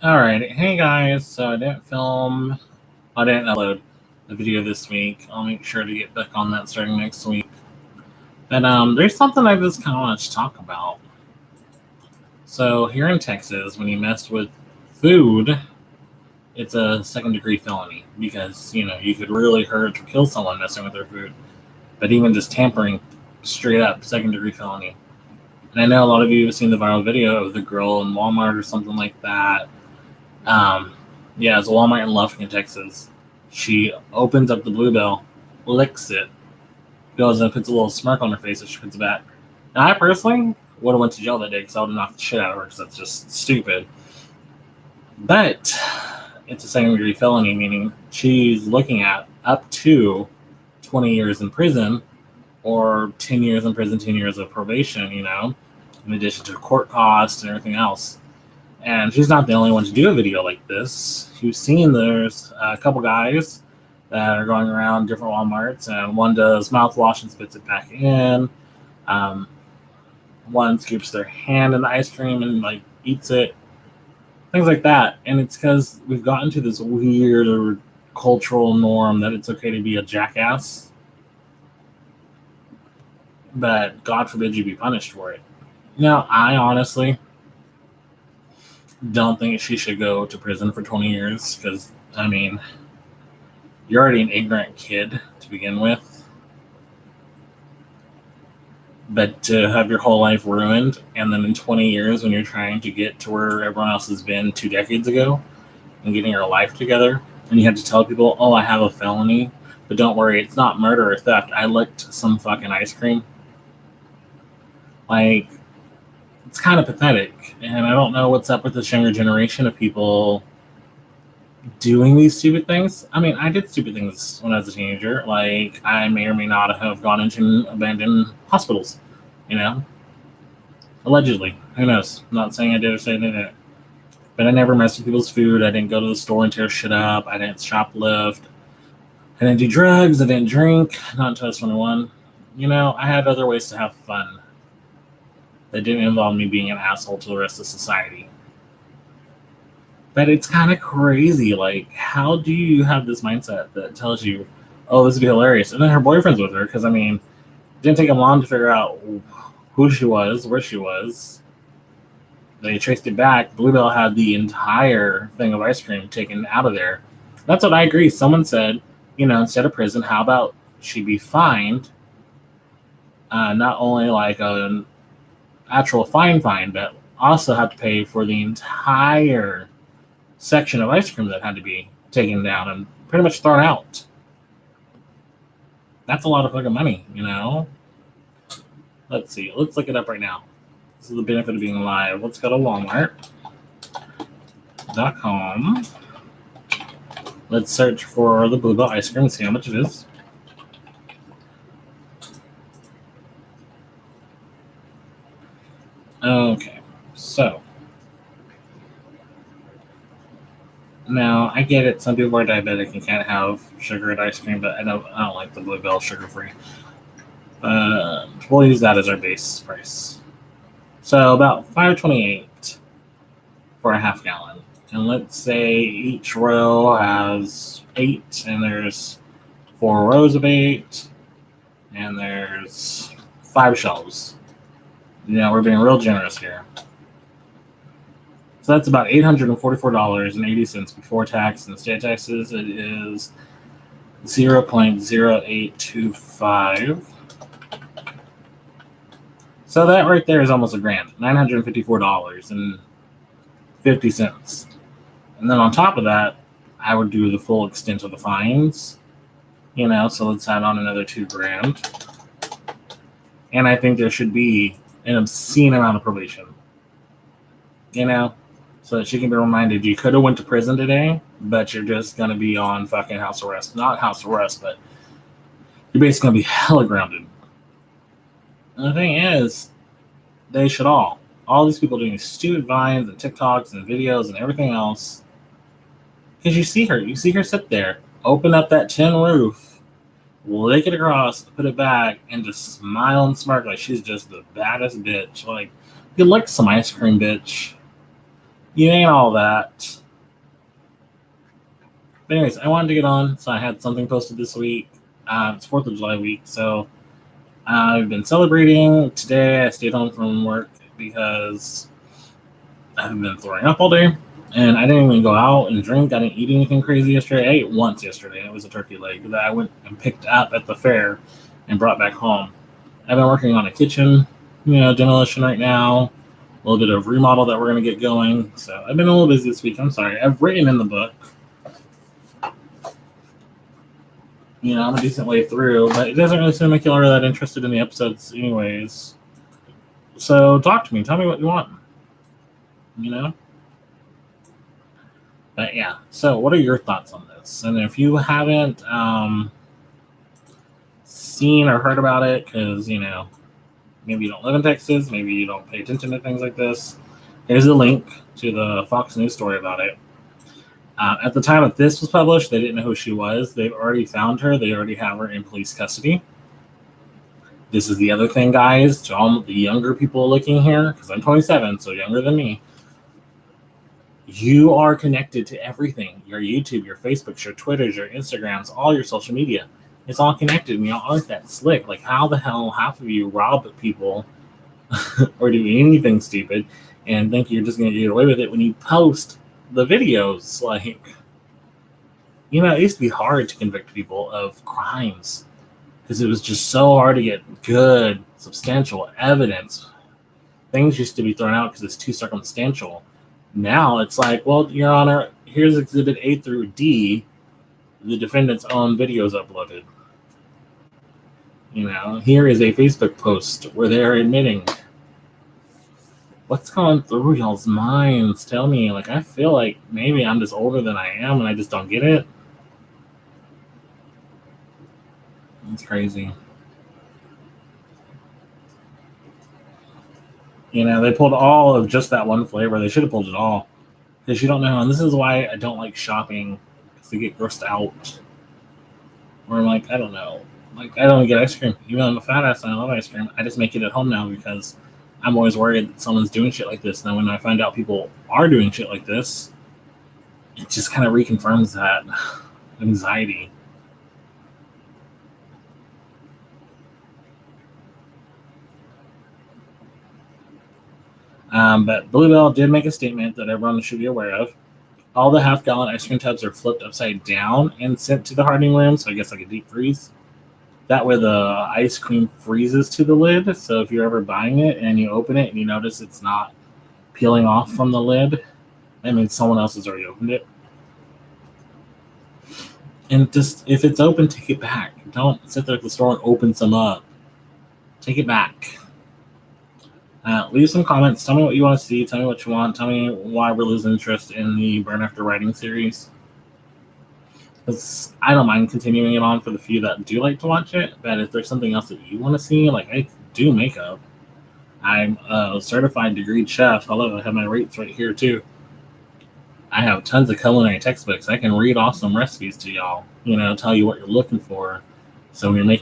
Alright, hey guys, so I didn't upload the video this week. I'll make sure to get back on that starting next week. But there's something I just kind of want to talk about. So here in Texas, when you mess with food, it's a second-degree felony because, you could really hurt or kill someone messing with their food. But even just tampering, straight up, second-degree felony. And I know a lot of you have seen the viral video of the girl in Walmart or something like that. Yeah, it's a Walmart in Lufkin, Texas. She opens up the bluebell, licks it, goes and puts a little smirk on her face as she puts it back. Now, I personally would have went to jail that day because I would have knocked the shit out of her because that's just stupid. But it's a second-degree felony, meaning she's looking at up to 20 years in prison or 10 years in prison, 10 years of probation, in addition to court costs and everything else. And she's not the only one to do a video like this. You've seen there's a couple guys that are going around different Walmarts, and one does mouthwash and spits it back in. One scoops their hand in the ice cream and eats it. Things like that. And it's because we've gotten to this weird cultural norm that it's okay to be a jackass. But God forbid you be punished for it. Now, I honestly don't think she should go to prison for 20 years because, you're already an ignorant kid to begin with. But to have your whole life ruined, and then in 20 years when you're trying to get to where everyone else has been 2 decades ago and getting your life together, and you have to tell people, oh, I have a felony, but don't worry, it's not murder or theft. I licked some fucking ice cream. It's kind of pathetic, and I don't know what's up with this younger generation of people doing these stupid things. I did stupid things when I was a teenager. I may or may not have gone into abandoned hospitals, allegedly. Who knows? I'm not saying I did or say I didn't. But I never messed with people's food. I didn't go to the store and tear shit up. I didn't shoplift. I didn't do drugs. I didn't drink. Not until I was 21. I had other ways to have fun that didn't involve me being an asshole to the rest of society. But it's kind of crazy. How do you have this mindset that tells you, oh, this would be hilarious? And then her boyfriend's with her because, it didn't take him long to figure out who she was, where she was. They traced it back. Bluebell had the entire thing of ice cream taken out of there. That's what I agree. Someone said, instead of prison, how about she be fined? Not only an actual fine, but also have to pay for the entire section of ice cream that had to be taken down and pretty much thrown out. That's a lot of fucking money, Let's see. Let's look it up right now. This is the benefit of being live. Let's go to Walmart.com. Let's search for the Bluebell ice cream and see how much it is. Okay, so now I get it. Some people are diabetic and can't have sugar at ice cream, but I don't like the Bluebell sugar-free. We'll use that as our base price. So about $5.28 for a half gallon, and let's say each row has 8, and there's 4 rows of 8, and there's 5 shelves. We're being real generous here. So that's about $844.80 before tax and state taxes. It is 0.0825. So that right there is almost $1,000, $954.50. And then on top of that, I would do the full extent of the fines. So let's add on another $2,000. And I think there should be an obscene amount of probation. So that she can be reminded you could have went to prison today, but you're just going to be on fucking house arrest. Not house arrest, but you're basically going to be hella grounded. And the thing is, they should all these people doing stupid vines and TikToks and videos and everything else, because you see her sit there, open up that tin roof, lick it across, put it back, and just smile and smirk like she's just the baddest bitch. You like some ice cream, bitch. You ain't all that. But anyways, I wanted to get on, so I had something posted this week. It's 4th of July week, so I've been celebrating. Today I stayed home from work because I've been throwing up all day, and I didn't even go out and drink. I didn't eat anything crazy yesterday. I ate once yesterday, and it was a turkey leg that I went and picked up at the fair and brought back home. I've been working on a kitchen, demolition right now, a little bit of remodel that we're going to get going. So I've been a little busy this week. I'm sorry. I've written in the book. I'm a decent way through, but it doesn't really seem like y'all are that interested in the episodes anyways. So talk to me. Tell me what you want. But yeah, so what are your thoughts on this? And if you haven't seen or heard about it, because, maybe you don't live in Texas, maybe you don't pay attention to things like this, here's a link to the Fox News story about it. At the time that this was published, they didn't know who she was. They've already found her. They already have her in police custody. This is the other thing, guys, to all the younger people looking here, because I'm 27, so younger than me. You are connected to everything. Your YouTube, your Facebooks, your Twitters, your Instagrams, all your social media. It's all connected, and y'all aren't that slick. Like, how the hell half of you rob people or do anything stupid and think you're just going to get away with it when you post the videos? Like, it used to be hard to convict people of crimes because it was just so hard to get good, substantial evidence. Things used to be thrown out because it's too circumstantial. Now it's like, well, Your Honor, here's Exhibit A through D, the defendant's own videos uploaded. Here is a Facebook post where they're admitting. What's going through y'all's minds? Tell me. Like, I feel like maybe I'm just older than I am and I just don't get it. It's crazy. They pulled all of just that one flavor. They should have pulled it all. Because you don't know. And this is why I don't like shopping. Because they get grossed out. Or I'm like, I don't know. Like, I don't get ice cream. Even though I'm a fat ass and I love ice cream, I just make it at home now because I'm always worried that someone's doing shit like this. And then when I find out people are doing shit like this, it just kind of reconfirms that anxiety. But Bluebell did make a statement that everyone should be aware of. All the half-gallon ice cream tubs are flipped upside down and sent to the hardening room, so I guess like a deep freeze. That way the ice cream freezes to the lid, so if you're ever buying it and you open it and you notice it's not peeling off from the lid, that means someone else has already opened it. And just, if it's open, take it back. Don't sit there at the store and open some up. Take it back. Leave some comments. Tell me what you want to see. Tell me what you want. Tell me why we're losing interest in the Burn After Writing series. Because I don't mind continuing it on for the few that do like to watch it. But if there's something else that you want to see, like I do makeup. I'm a certified degreed chef. Hello, I have my rates right here too. I have tons of culinary textbooks. I can read awesome recipes to y'all. Tell you what you're looking for. So when you're making